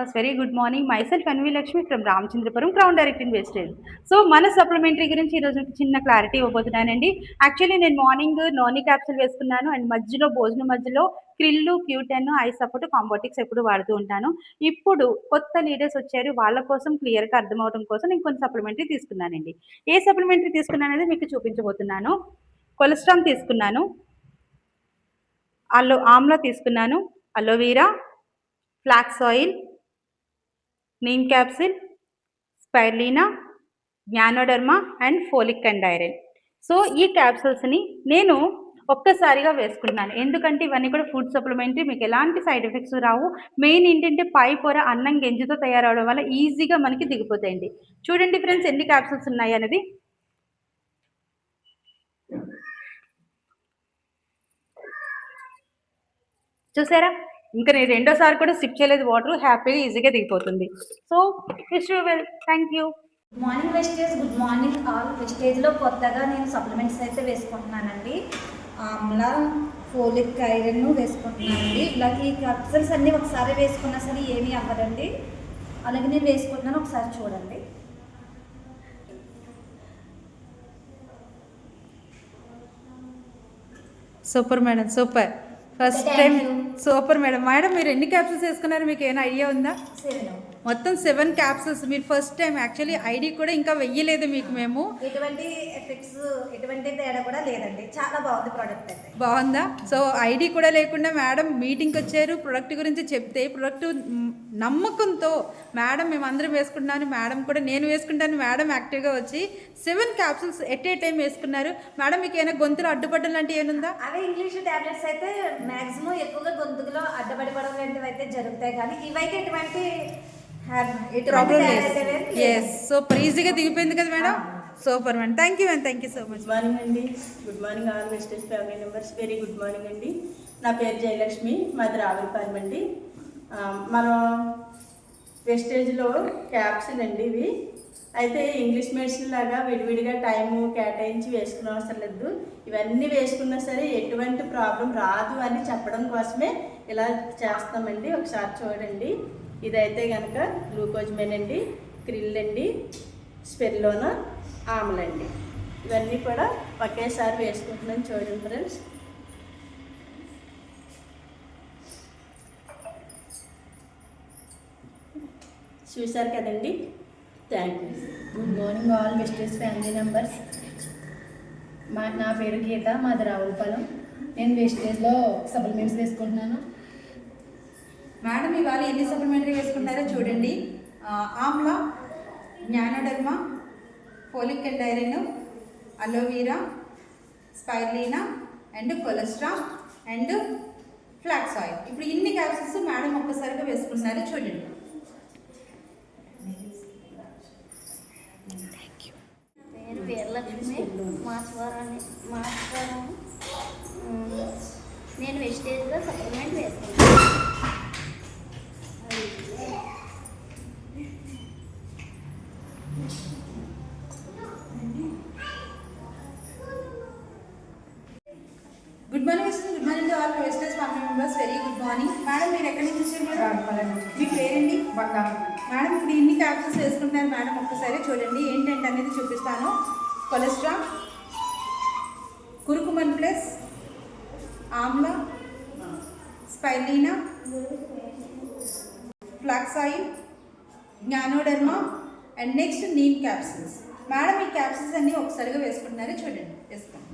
members, very good morning. Myself Anvi Lakshmi from Ramachandrapuram, Crown Direct Investors. So మన supplementary గురించి ఈరోజు చిన్న clarity ఇవ్వబోతున్నానండి. Actually నేను morning నోని capsule వేసుకున్నాను అండ్ మధ్యలో భోజనం మధ్యలో క్రిల్లు, క్యూటెన్, ఐ సపోర్ట్, కాంబోటిక్స్ ఎప్పుడు వాడుతూ ఉంటాను. ఇప్పుడు కొత్త లీడర్స్ వచ్చారు, వాళ్ళ కోసం క్లియర్గా అర్థమవడం కోసం నేను కొన్ని సప్లిమెంటరీ తీసుకున్నానండి. ఏ సప్లిమెంటరీ తీసుకున్నాననేది మీకు చూపించబోతున్నాను. కొలెస్ట్రాల్ తీసుకున్నాను, ఆమ్లా తీసుకున్నాను, aloe vera, flax oil, neem capsule, spirulina, ganoderma and folic and iron. So ఈ క్యాప్సూల్స్ని నేను ఒక్కసారిగా వేసుకుంటున్నాను, ఎందుకంటే ఇవన్నీ కూడా ఫుడ్ సప్లిమెంటరీ, మీకు ఎలాంటి సైడ్ ఎఫెక్ట్స్ రావు. మెయిన్ ఏంటంటే పై పొర అన్నం గెంజితో తయారవడం వల్ల ఈజీగా మనకి దిగిపోతాయండి. చూడండి ఫ్రెండ్స్ ఎన్ని క్యాప్సూల్స్ ఉన్నాయి అనేది. చూసారా, ఇంకా నేను రెండోసారి కూడా సిప్ చేయలేదు, వాటర్ హ్యాపీగా ఈజీగా దిగిపోతుంది. So wish you well, thank you. Good morning Vestige, good morning all. వెస్టేజ్లో కొత్తగా నేను సప్లిమెంట్స్ అయితే వేసుకుంటున్నానండి. ఆమ్లా, ఫోలిక్ ఐరన్ వేసుకుంటున్నానండి. ఇలా ఈ క్యాప్సూల్స్ అన్నీ ఒకసారి వేసుకున్నా సరే ఏమీ అవ్వదండి. అలాగే నేను వేసుకుంటున్నాను, ఒకసారి చూడండి. Super madam, super. First time super madam. Madam మీరు ఎన్ని క్యాప్సూల్స్ వేసుకున్నారు, మీకు ఏమైనా ఐడియా ఉందా? మొత్తం 7 క్యాప్సూల్స్. మీరు ఫస్ట్ టైం యాక్చువల్లీ ఐడి కూడా ఇంకా వెయ్యలేదు మీకు మేము. ఎటువంటి ఎఫెక్ట్స్, ఎటువంటి తేడా కూడా లేదండి. చాలా బాగుంది ప్రోడక్ట్ అయితే. బాగుందా? సో ఐడి కూడా లేకుండా మేడం మీటింగ్కి వచ్చారు, ప్రొడక్ట్ గురించి చెప్తే ప్రొడక్ట్ నమ్మకంతో మేడం మేమందరం వేసుకుంటున్నాను, మేడం కూడా నేను వేసుకుంటాను, మేడం యాక్టివ్గా వచ్చి 7 క్యాప్సూల్స్ ఎట్ ఏ టైం వేసుకున్నారు. మేడం మీకు ఏమైనా గొంతులో అడ్డుపడడం లాంటివి ఏముందా? అవే ఇంగ్లీష్ టాబ్లెట్స్ అయితే మ్యాక్సిమం ఎక్కువగా గొంతులో అడ్డుపడిపడడం లాంటివి అయితే జరుగుతాయి, కానీ ఇవైతే ఎటువంటి ప్రాబ్లం లేదు. ఎస్, సూపర్ ఈజీగా దిగిపోయింది కదా madam. Super madam, thank you and thank you so much. Good morning అండి. Good morning all Vestige family members, very good morning అండి. నా పేరు జయలక్ష్మి, మాది రావులపాలెం అండి. మనం వెస్టేజ్లో క్యాప్సిల్ అండి ఇవి. అయితే ఇంగ్లీష్ మెడిసిన్ లాగా విడివిడిగా టైము కేటాయించి వేసుకునే అవసరం లేదు. ఇవన్నీ వేసుకున్నా సరే ఎటువంటి ప్రాబ్లం రాదు అని చెప్పడం కోసమే ఇలా చేస్తామండి. ఒకసారి చూడండి. ఇదైతే కనుక గ్లూకోజ్మెన్ అండి, క్రిల్ అండి, స్పెర్లోనా, ఆమ్లండి. ఇవన్నీ కూడా ఒకేసారి వేసుకుంటున్నాను, చూడండి ఫ్రెండ్స్. చూసారు కదండి. Thank you. Good morning all Vestige family members. నా పేరు గీత, మాది రావులపాలెం. నేను వెస్టేజ్లో సప్లిమెంట్స్ వేసుకుంటున్నాను. మేడం ఇవాళ ఎన్ని సప్లిమెంటరీ వేసుకుంటారో చూడండి. Amla, ganoderma, folic and iron, aloe vera, spirulina and cholesterol and flax oil. ఇప్పుడు ఇన్ని క్యాప్సూల్స్ మేడం ఒక్కసారిగా వేసుకుంటున్నారో చూడండి. పేరు వీరలక్ష్మి, మాచవరం. నేను వెస్టేజ్లో సప్లిమెంట్ వేసుకుంటాను. Good morning, good morning all Vestige family members, very good morning. Madam మీరు ఎక్కడి నుంచి వచ్చారు? మీ పేరేంటి? మేడం ఇప్పుడు ఇన్ని క్యాప్సూల్స్ వేసుకుంటున్నారు మేడం, ఒక్కసారి చూడండి ఏంటంటే అనేది చూపిస్తాను. Cholesterol, curcumin plus, amla, spirulina, flax oil, ganoderma and next neem capsules. Madam ఈ క్యాప్సూల్స్ అన్నీ ఒకసారిగా వేసుకుంటున్నారు చూడండి. వేసుకోండి.